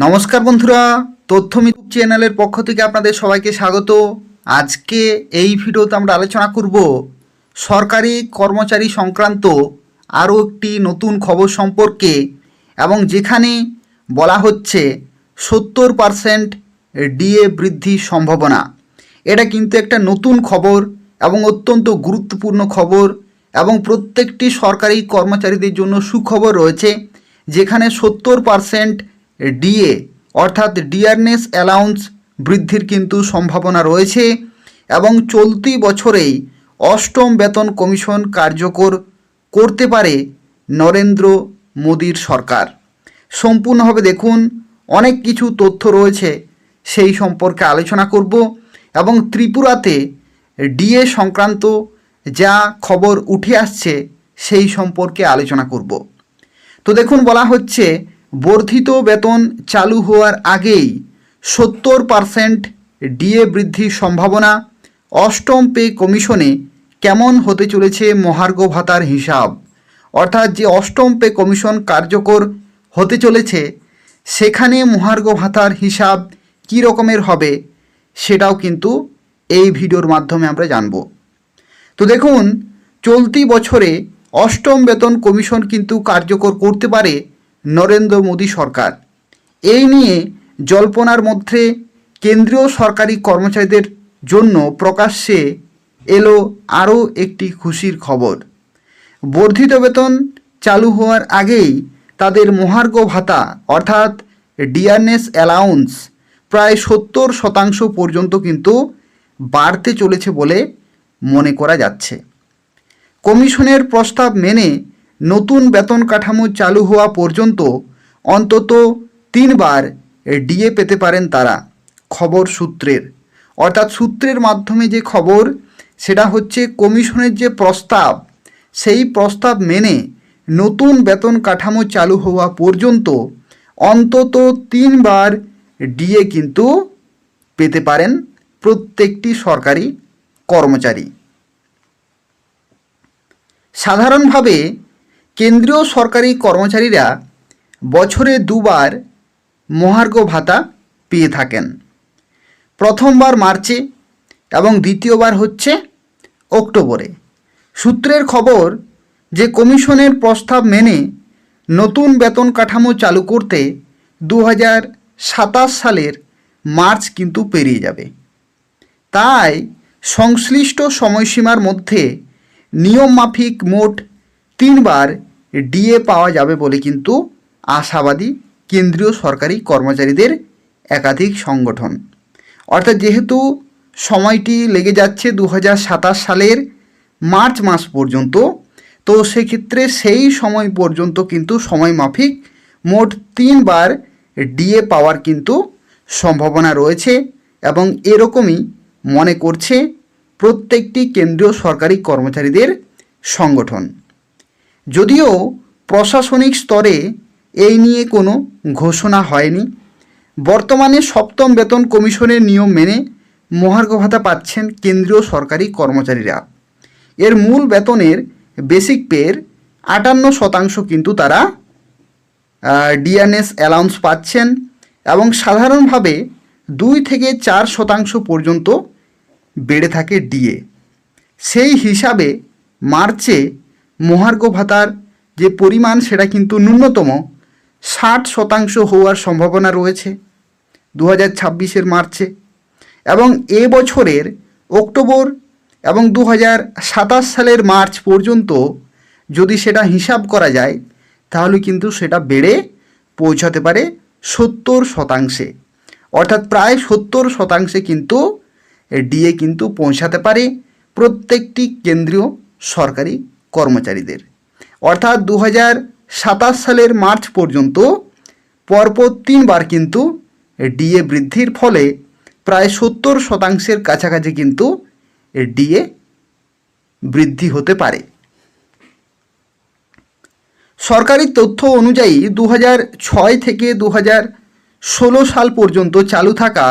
নমস্কার বন্ধুরা, তথ্যমিত্র চ্যানেলের পক্ষ থেকে আপনাদের সবাইকে স্বাগত। আজকে এই ভিডিওতে আমরা আলোচনা করব সরকারি কর্মচারী সংক্রান্ত আরও একটি নতুন খবর সম্পর্কে, এবং যেখানে বলা হচ্ছে 70% ডিএ বৃদ্ধির সম্ভাবনা। এটা কিন্তু একটা নতুন খবর এবং অত্যন্ত গুরুত্বপূর্ণ খবর, এবং প্রত্যেকটি সরকারি কর্মচারীদের জন্য সুখবর রয়েছে, যেখানে 70% ডিএ অর্থাৎ ডিয়ারনেস অ্যালাউন্স বৃদ্ধির কিন্তু সম্ভাবনা রয়েছে, এবং চলতি বছরেই অষ্টম বেতন কমিশন কার্যকর করতে পারে নরেন্দ্র মোদীর সরকার। সম্পূর্ণভাবে দেখুন, অনেক কিছু তথ্য রয়েছে, সেই সম্পর্কে আলোচনা করব, এবং ত্রিপুরাতে ডিএ সংক্রান্ত যা খবর উঠে আসছে সেই সম্পর্কে আলোচনা করব। তো দেখুন, বলা হচ্ছে বর্ধিত বেতন চালু হওয়ার আগেই 70% ডিএ বৃদ্ধির সম্ভাবনা। অষ্টম পে কমিশনে কেমন হতে চলেছে মহার্ঘ ভাতার হিসাব, অর্থাৎ যে অষ্টম পে কমিশন কার্যকর হতে চলেছে সেখানে মহার্ঘ ভাতার হিসাব কী রকমের হবে সেটাও কিন্তু এই ভিডিওর মাধ্যমে আমরা জানব। তো দেখুন, চলতি বছরে অষ্টম বেতন কমিশন কিন্তু কার্যকর করতে পারে নরেন্দ্র মোদী সরকার। এই নিয়ে জল্পনার মধ্যে কেন্দ্রীয় সরকারি কর্মচারীদের জন্য প্রকাশ্যে এলো আরও একটি খুশির খবর। বর্ধিত বেতন চালু হওয়ার আগেই তাদের মহার্ঘ ভাতা অর্থাৎ ডিয়ারনেস অ্যালাউন্স প্রায় 70% পর্যন্ত কিন্তু বাড়তে চলেছে বলে মনে করা যাচ্ছে। কমিশনের প্রস্তাব মেনে নতুন বেতন কাঠামো চালু হওয়া পর্যন্ত অন্তত 3 বার ডিএ পেতে পারেন তারা। খবর সূত্রের, অর্থাৎ সূত্রের মাধ্যমে যে খবর সেটা হচ্ছে কমিশনের যে প্রস্তাব, সেই প্রস্তাব মেনে নতুন বেতন কাঠামো চালু হওয়া পর্যন্ত অন্তত 3 বার ডিএ কিন্তু পেতে পারেন প্রত্যেকটি সরকারি কর্মচারী। সাধারণভাবে কেন্দ্রীয় সরকারি কর্মচারীরা বছরে 2 বার মহার্ঘ ভাতা পেয়ে থাকেন। প্রথমবার মার্চে এবং দ্বিতীয়বার হচ্ছে অক্টোবরে। সূত্রের খবর যে কমিশনের প্রস্তাব মেনে নতুন বেতন কাঠামো চালু করতে 2027 সালের মার্চ কিন্তু পেরিয়ে যাবে। তাই সংশ্লিষ্ট সময়সীমার মধ্যে নিয়মমাফিক মোট 3 বার ডিএ পাওয়া যাবে বলে কিন্তু আশাবাদী কেন্দ্রীয় সরকারি কর্মচারীদের একাধিক সংগঠন। অর্থাৎ যেহেতু সময়টি লেগে যাচ্ছে 2027 সালের মার্চ মাস পর্যন্ত, তো সেক্ষেত্রে সেই সময় পর্যন্ত কিন্তু সময়মাফিক মোট 3 বার ডিএ পাওয়ার কিন্তু সম্ভাবনা রয়েছে, এবং এরকমই মনে করছে প্রত্যেকটি কেন্দ্রীয় সরকারি কর্মচারীদের সংগঠন। যদিও প্রশাসনিক স্তরে এই নিয়ে কোনো ঘোষণা হয়নি। বর্তমানে সপ্তম বেতন কমিশনের নিয়ম মেনে মহার্ঘ ভাতা পাচ্ছেন কেন্দ্রীয় সরকারি কর্মচারীরা। এর মূল বেতনের বেসিক পের 58% কিন্তু তারা ডিয়ারনেস অ্যালাউন্স পাচ্ছেন, এবং সাধারণভাবে 2 থেকে 4% পর্যন্ত বেড়ে থাকে ডিএ। সেই হিসাবে মার্চে মহার্ঘ ভাতার যে পরিমাণ সেটা কিন্তু ন্যূনতম 60% হওয়ার সম্ভাবনা রয়েছে 2026 মার্চে, এবং এ বছরের অক্টোবর এবং 2027 সালের মার্চ পর্যন্ত যদি সেটা হিসাব করা যায় তাহলে কিন্তু সেটা বেড়ে পৌঁছাতে পারে 70%। অর্থাৎ প্রায় 70% কিন্তু ডিএ কিন্তু পৌঁছাতে পারে প্রত্যেকটি কেন্দ্রীয় সরকারি কর্মচারীদের। অর্থাৎ 2027 সালের মার্চ পর্যন্ত পরপর 3 বার কিন্তু ডিএ বৃদ্ধির ফলে প্রায় 70%-এর কাছাকাছি কিন্তু ডিএ বৃদ্ধি হতে পারে। সরকারি তথ্য অনুযায়ী 2006 থেকে 2016 সাল পর্যন্ত চালু থাকা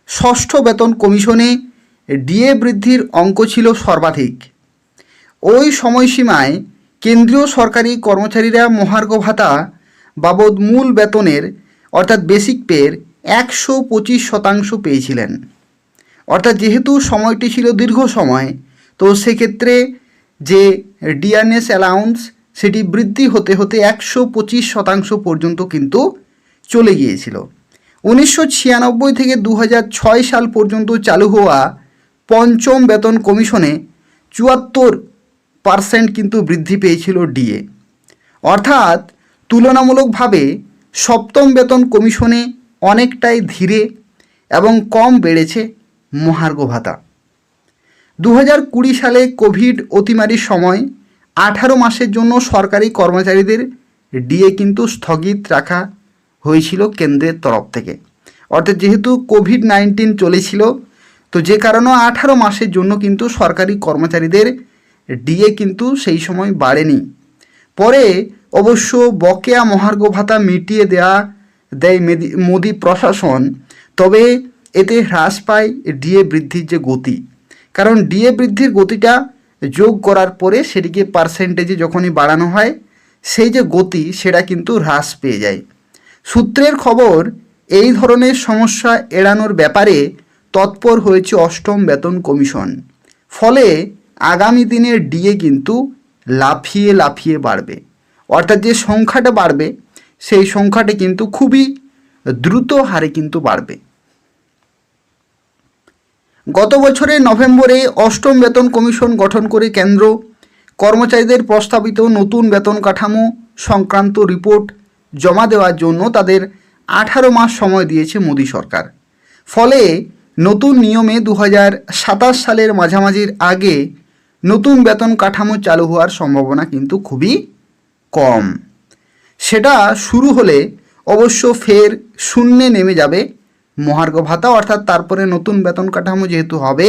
ষষ্ঠ বেতন কমিশনে ডিএ বৃদ্ধির অঙ্ক ছিল সর্বাধিক। ওই সময়সীমায় কেন্দ্রীয় সরকারি কর্মচারীরা মহার্ঘ ভাতা বাবদ মূল বেতনের অর্থাৎ বেসিক পের 125% পেয়েছিলেন। অর্থাৎ যেহেতু সময়টি ছিল দীর্ঘ সময়, তো সেক্ষেত্রে যে ডিআরএস অ্যালাউন্স সেটি বৃদ্ধি হতে হতে 125% পর্যন্ত কিন্তু চলে গিয়েছিল। 1996 থেকে 2006 সাল পর্যন্ত চালু হওয়া পঞ্চম বেতন কমিশনে 74% কিন্তু বৃদ্ধি পেয়েছিল ডিএ। অর্থাৎ তুলনামূলকভাবে সপ্তম বেতন কমিশনে অনেকটাই ধীরে এবং কম বেড়েছে মহার্ঘ ভাতা। 2020 সালে কোভিড অতিমারির সময় 18 মাসের জন্য সরকারি কর্মচারীদের ডিএ কিন্তু স্থগিত রাখা হয়েছিল কেন্দ্রের তরফ থেকে। অর্থাৎ যেহেতু কোভিড-19 চলেছিল, তো যে কারণে 18 মাসের জন্য কিন্তু সরকারি কর্মচারীদের ডিএ কিন্তু সেই সময় বাড়েনি। পরে অবশ্য বকেয়া মহার্ঘ ভাতা মিটিয়ে দেয় মোদি প্রশাসন, তবে এতে হ্রাস পায় ডিএ বৃদ্ধির যে গতি। কারণ ডিএ বৃদ্ধির গতিটা যোগ করার পরে সেটিকে পার্সেন্টেজে যখনই বাড়ানো হয়, সেই যে গতি সেটা কিন্তু হ্রাস পেয়ে যায়। সূত্রের খবর, এই ধরনের সমস্যা এড়ানোর ব্যাপারে তৎপর হয়েছে অষ্টম বেতন কমিশন। ফলে আগামী দিনের ডিএ কিন্তু লাফিয়ে লাফিয়ে বাড়বে। অর্থাৎ যে সংখ্যাটা বাড়বে সেই সংখ্যাটি কিন্তু খুবই দ্রুত হারে কিন্তু বাড়বে। গত বছরের নভেম্বরে অষ্টম বেতন কমিশন গঠন করে কেন্দ্র কর্মচারীদের প্রস্তাবিত নতুন বেতন কাঠামো সংক্রান্ত রিপোর্ট জমা দেওয়ার জন্য তাদের 18 মাস সময় দিয়েছে মোদী সরকার। ফলে নতুন নিয়মে 2027 সালের মাঝামাঝির আগে নতুন বেতন কাঠামো চালু হওয়ার সম্ভাবনা কিন্তু খুবই কম। সেটা শুরু হলে অবশ্য ফের শূন্যে নেমে যাবে মহার্ঘ ভাতা। অর্থাৎ তারপরে নতুন বেতন কাঠামো যেহেতু হবে,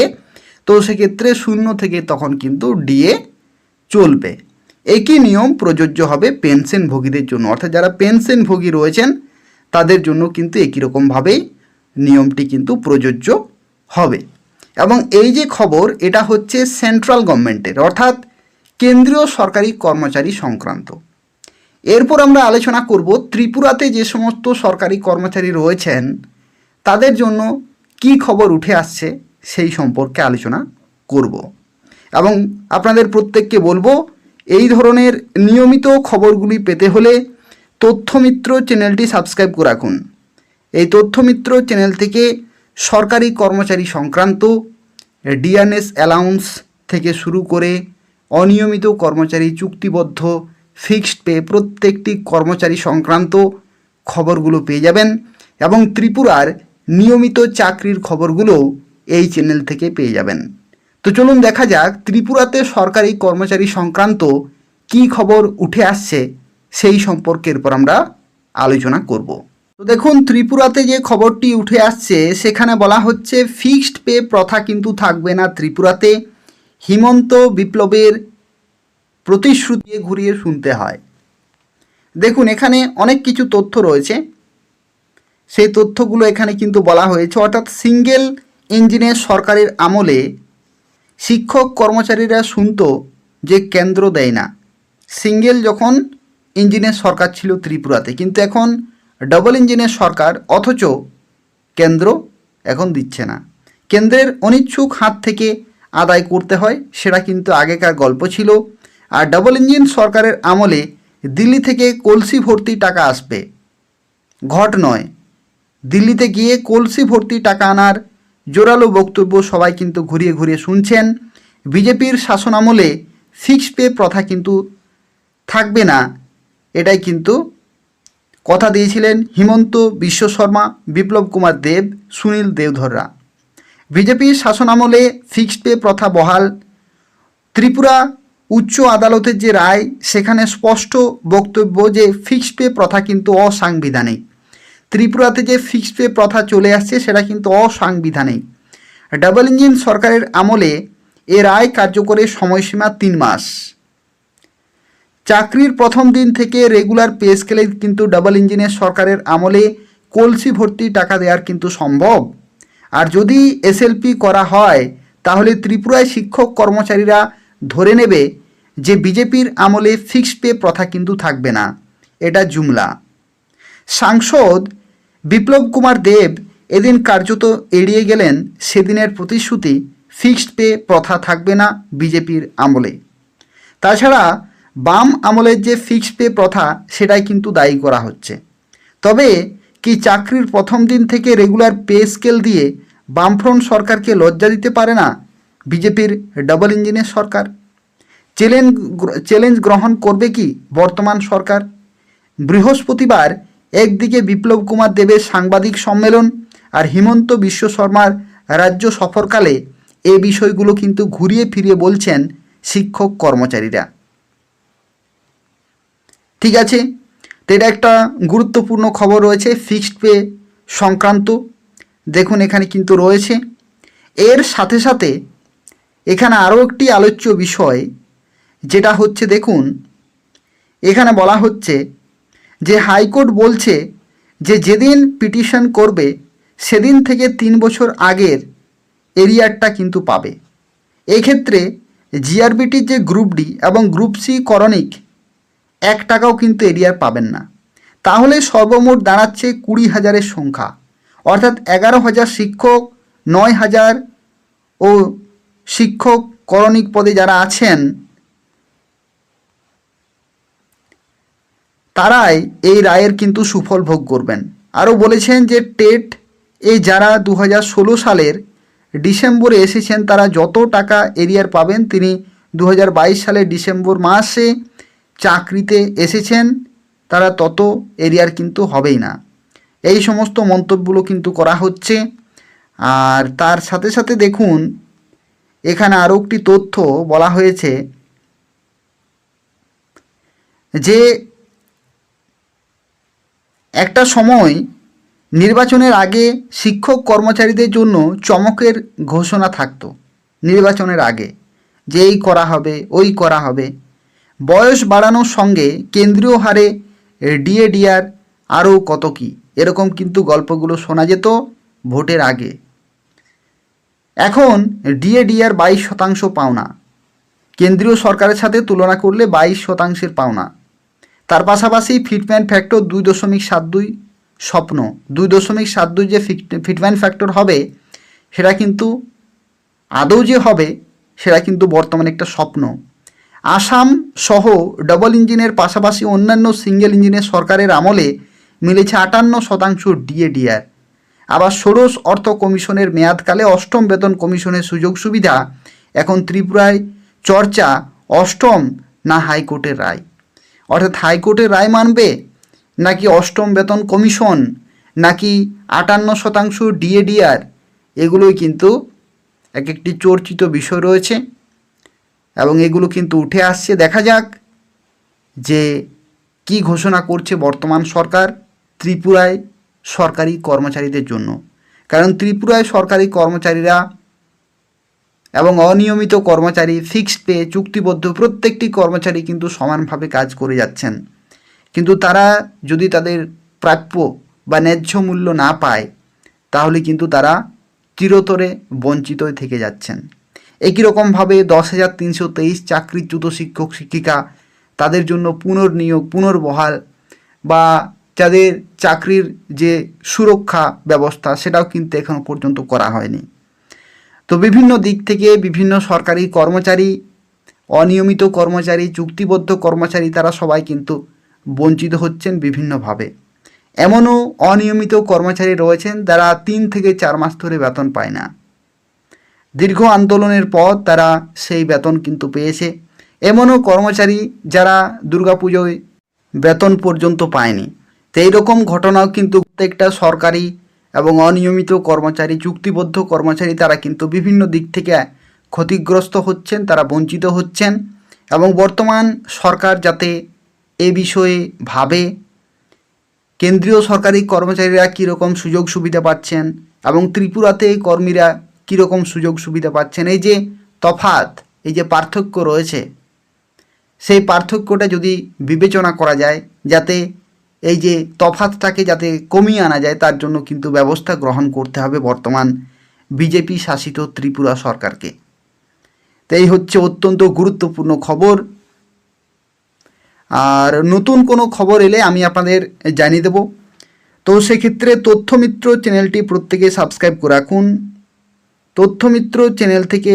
তো সেক্ষেত্রে শূন্য থেকে তখন কিন্তু ডিএ চলবে। একই নিয়ম প্রযোজ্য হবে পেনশনভোগীদের জন্য। অর্থাৎ যারা পেনশনভোগী রয়েছেন তাদের জন্য কিন্তু একই রকমভাবেই নিয়মটি কিন্তু প্রযোজ্য হবে। এবং এই যে খবর, এটা হচ্ছে সেন্ট্রাল গভর্নমেন্টের, অর্থাৎ কেন্দ্রীয় সরকারি কর্মচারী সংক্রান্ত। এরপর আমরা আলোচনা করব ত্রিপুরাতে যে সমস্ত সরকারি কর্মচারী রয়েছেন তাদের জন্য কি খবর উঠে আসছে সেই সম্পর্কে আলোচনা করব। এবং আপনাদের প্রত্যেককে বলবো, এই ধরনের নিয়মিত খবরগুলি পেতে হলে তথ্যমিত্র চ্যানেলটি সাবস্ক্রাইব করে রাখুন। এই তথ্যমিত্র চ্যানেল থেকে সরকারি কর্মচারী সংক্রান্ত ডিআরএস অ্যালাউন্স থেকে শুরু করে অনিয়মিত কর্মচারী, চুক্তিবদ্ধ, ফিক্সড পে, প্রত্যেকটি কর্মচারী সংক্রান্ত খবরগুলো পেয়ে যাবেন। এবং ত্রিপুরার নিয়মিত চাকরির খবরগুলোও এই চ্যানেল থেকে পেয়ে যাবেন। তো চলুন দেখা যাক ত্রিপুরাতে সরকারি কর্মচারী সংক্রান্ত কি খবর উঠে আসছে সেই সম্পর্কে এরপর আমরা আলোচনা করব। তো দেখুন, ত্রিপুরাতে যে খবরটি উঠে আসছে সেখানে বলা হচ্ছে ফিক্সড পে প্রথা কিন্তু থাকবে না ত্রিপুরাতে। হিমন্ত বিপ্লবের প্রতিশ্রুতি ঘুরিয়ে শুনতে হয়। দেখুন, এখানে অনেক কিছু তথ্য রয়েছে, সেই তথ্যগুলো এখানে কিন্তু বলা হয়েছে। অর্থাৎ সিঙ্গেল ইঞ্জিনের সরকারের আমলে শিক্ষক কর্মচারীরা শুনতো যে কেন্দ্র দেয় না। সিঙ্গেল যখন ইঞ্জিনের সরকার ছিল ত্রিপুরাতে, কিন্তু এখন ডাবল ইঞ্জিনের সরকার, অথচ কেন্দ্র এখন দিচ্ছে না। কেন্দ্রের অনিচ্ছুক হাত থেকে আদায় করতে হয়, সেটা কিন্তু আগেকার গল্প ছিল। আর ডাবল ইঞ্জিন সরকারের আমলে দিল্লি থেকে কলসি ভর্তি টাকা আসবে, ঘট নয়। দিল্লিতে গিয়ে কলসি ভর্তি টাকা আনার জোরালো বক্তব্য সবাই কিন্তু ঘুরিয়ে ঘুরিয়ে শুনছেন। বিজেপির শাসনামলে ফিক্সড পে প্রথা কিন্তু থাকবে না, এটাই কিন্তু কথা দিয়েছিলেন হিমন্ত বিশ্ব শর্মা, বিপ্লব কুমার দেব, সুনীল দেওধররা। বিজেপির শাসনামলে ফিক্সড পে প্রথা বহাল। ত্রিপুরা উচ্চ আদালতের যে রায়, সেখানে স্পষ্ট বক্তব্য যে ফিক্সড পে প্রথা কিন্তু অসাংবিধানিক। ত্রিপুরাতে যে ফিক্সড পে প্রথা চলে আসছে সেটা কিন্তু অসাংবিধানিক। ডাবল ইঞ্জিন সরকারের আমলে এ রায় কার্যকরের সময়সীমা 3 মাস। চাকরির প্রথম দিন থেকে রেগুলার পে স্কেলে কিন্তু ডাবল ইঞ্জিনের সরকারের আমলে কলসি ভর্তি টাকা দেওয়ার কিন্তু সম্ভব। আর যদি এসএলপি করা হয় তাহলে ত্রিপুরায় শিক্ষক কর্মচারীরা ধরে নেবে যে বিজেপির আমলে ফিক্সড পে প্রথা কিন্তু থাকবে না। এটা জুমলা। সাংসদ বিপ্লব কুমার দেব এদিন কার্যত এড়িয়ে গেলেন সেদিনের প্রতিশ্রুতি ফিক্সড পে প্রথা থাকবে না বিজেপির আমলে। তাছাড়া বাম আমলের যে ফিক্সড পে প্রথা সেটাই কিন্তু দায়ী করা হচ্ছে। তবে কি চাকরির প্রথম দিন থেকে রেগুলার পে স্কেল দিয়ে বামফ্রন্ট সরকারকে লজ্জা দিতে পারে না বিজেপির ডাবল ইঞ্জিনের সরকার? চ্যালেঞ্জ গ্রহণ করবে কি বর্তমান সরকার? বৃহস্পতিবার একদিকে বিপ্লব কুমার দেবের সাংবাদিক সম্মেলন আর হিমন্ত বিশ্ব শর্মার রাজ্য সফরকালে এই বিষয়গুলো কিন্তু ঘুরিয়ে ফিরিয়ে বলছেন শিক্ষক কর্মচারীরা। ঠিক আছে, তো এটা একটা গুরুত্বপূর্ণ খবর রয়েছে ফিক্সড পে সংক্রান্ত। দেখুন এখানে কিন্তু রয়েছে। এর সাথে সাথে এখানে আরও একটি আলোচ্য বিষয় যেটা হচ্ছে, দেখুন এখানে বলা হচ্ছে যে হাইকোর্ট বলছে যে যেদিন পিটিশন করবে সেদিন থেকে 3 বছর আগের এরিয়ারটা কিন্তু পাবে। এক্ষেত্রে জিআরবিটির যে গ্রুপ ডি এবং গ্রুপ সি করণিক 1 টাকাও কিন্তু এরিয়ার পাবেন না। তাহলে সর্বমোট দাঁড়াচ্ছে 20,000-এর সংখ্যা, অর্থাৎ 11,000 শিক্ষক, 9,000 ও শিক্ষক করণিক পদে যারা আছেন তারাই এই রায়ের কিন্তু সুফল ভোগ করবেন। আরও বলেছেন যে টেট যারা 2016 সালের ডিসেম্বরে এসেছেন তারা যত টাকা এরিয়ার পাবেন, তিনি 2022 সালের ডিসেম্বর মাসে চাকরিতে এসেছেন তারা তত এরিয়ার কিন্তু হবেই না। এই সমস্ত মন্তব্যগুলো কিন্তু করা হচ্ছে। আর তার সাথে সাথে দেখুন এখানে আরও একটি তথ্য বলা হয়েছে যে একটা সময় নির্বাচনের আগে শিক্ষক কর্মচারীদের জন্য চমকের ঘোষণা থাকতো নির্বাচনের আগে, যে এই করা হবে ওই করা হবে। বয়স বাড়ানোর সঙ্গে কেন্দ্রীয় হারে ডিএডিআর আরও কত কি, এরকম কিন্তু গল্পগুলো শোনা যেত ভোটের আগে। এখন ডিএডিআর 22% পাওনা, কেন্দ্রীয় সরকারের সাথে তুলনা করলে 22%-এর পাওনা। তার পাশাপাশি ফিটমেন্ট ফ্যাক্টর 2.72 স্বপ্ন, 2.72 যে ফিটমেন্ট ফ্যাক্টর হবে সেটা কিন্তু আদৌ যে হবে সেটা কিন্তু বর্তমানে একটা স্বপ্ন। আসাম সহ ডাবল ইঞ্জিনের পাশাপাশি অন্যান্য সিঙ্গেল ইঞ্জিনের সরকারের আমলে মিলেছে 58% ডিএডিআর। আবার ষোড়শ অর্থ কমিশনের মেয়াদকালে অষ্টম বেতন কমিশনের সুযোগ সুবিধা এখন ত্রিপুরায় চর্চা, অষ্টম না হাইকোর্টের রায়। অর্থাৎ হাইকোর্টের রায় মানবে নাকি অষ্টম বেতন কমিশন নাকি 58% ডিএডিআর, এগুলোই কিন্তু এক একটি চর্চিত বিষয় রয়েছে এবং এগুলো কিন্তু উঠে আসছে। দেখা যাক যে কি ঘোষণা করছে বর্তমান সরকার ত্রিপুরায় সরকারি কর্মচারীদের জন্য। কারণ ত্রিপুরায় সরকারি কর্মচারীরা এবং অনিয়মিত কর্মচারী, ফিক্সড পে, চুক্তিবদ্ধ প্রত্যেকটি কর্মচারী কিন্তু সমানভাবে কাজ করে যাচ্ছেন, কিন্তু তারা যদি তাদের প্রাপ্য বা ন্যায্য মূল্য না পায় তাহলে কিন্তু তারা চিরতরে বঞ্চিত থেকে যাচ্ছেন। একই রকমভাবে 10,323 চাকরিচ্যুত শিক্ষক শিক্ষিকা, তাদের জন্য পুনর্নিয়োগ, পুনর্বহাল বা যাদের চাকরির যে সুরক্ষা ব্যবস্থা সেটাও কিন্তু এখনো পর্যন্ত করা হয়নি। তো বিভিন্ন দিক থেকে বিভিন্ন সরকারি কর্মচারী, অনিয়মিত কর্মচারী, চুক্তিবদ্ধ কর্মচারী তারা সবাই কিন্তু বঞ্চিত হচ্ছেন বিভিন্নভাবে। এমনও অনিয়মিত কর্মচারী রয়েছেন যারা 3 থেকে 4 মাস ধরে বেতন পায় না। দীর্ঘ আন্দোলনের পর তারা সেই বেতন কিন্তু পেয়েছে। এমনও কর্মচারী যারা দুর্গাপুজোয় বেতন পর্যন্ত পায়নি। তো এইরকম ঘটনাও কিন্তু প্রত্যেকটা সরকারি এবং অনিয়মিত কর্মচারী, চুক্তিবদ্ধ কর্মচারী তারা কিন্তু বিভিন্ন দিক থেকে ক্ষতিগ্রস্ত হচ্ছেন, তারা বঞ্চিত হচ্ছেন। এবং বর্তমান সরকার যাতে এ বিষয়ে ভাবে, কেন্দ্রীয় সরকারি কর্মচারীরা কীরকম সুযোগ সুবিধা পাচ্ছেন এবং ত্রিপুরাতে কর্মীরা কীরকম সুযোগ সুবিধা পাচ্ছেন, এই যে তফাৎ, এই যে পার্থক্য রয়েছে, সেই পার্থক্যটা যদি বিবেচনা করা যায় যাতে এই যে তফাৎটাকে যাতে কমিয়ে আনা যায় তার জন্য কিন্তু ব্যবস্থা গ্রহণ করতে হবে বর্তমান বিজেপি শাসিত ত্রিপুরা সরকারকে। তো এই হচ্ছে অত্যন্ত গুরুত্বপূর্ণ খবর। আর নতুন কোনো খবর এলে আমি আপনাদের জানিয়ে দেব। তো সেক্ষেত্রে তথ্যমিত্র চ্যানেলটি প্রত্যেকে সাবস্ক্রাইব করে রাখুন। তথ্যমিত্র চ্যানেল থেকে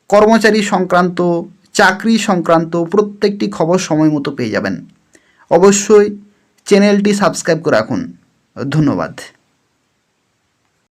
কর্মচারী সংক্রান্ত, চাকরি সংক্রান্ত প্রত্যেকটি খবর সময় মতো পেয়ে যাবেন। অবশ্যই চ্যানেলটি সাবস্ক্রাইব করে রাখুন। ধন্যবাদ।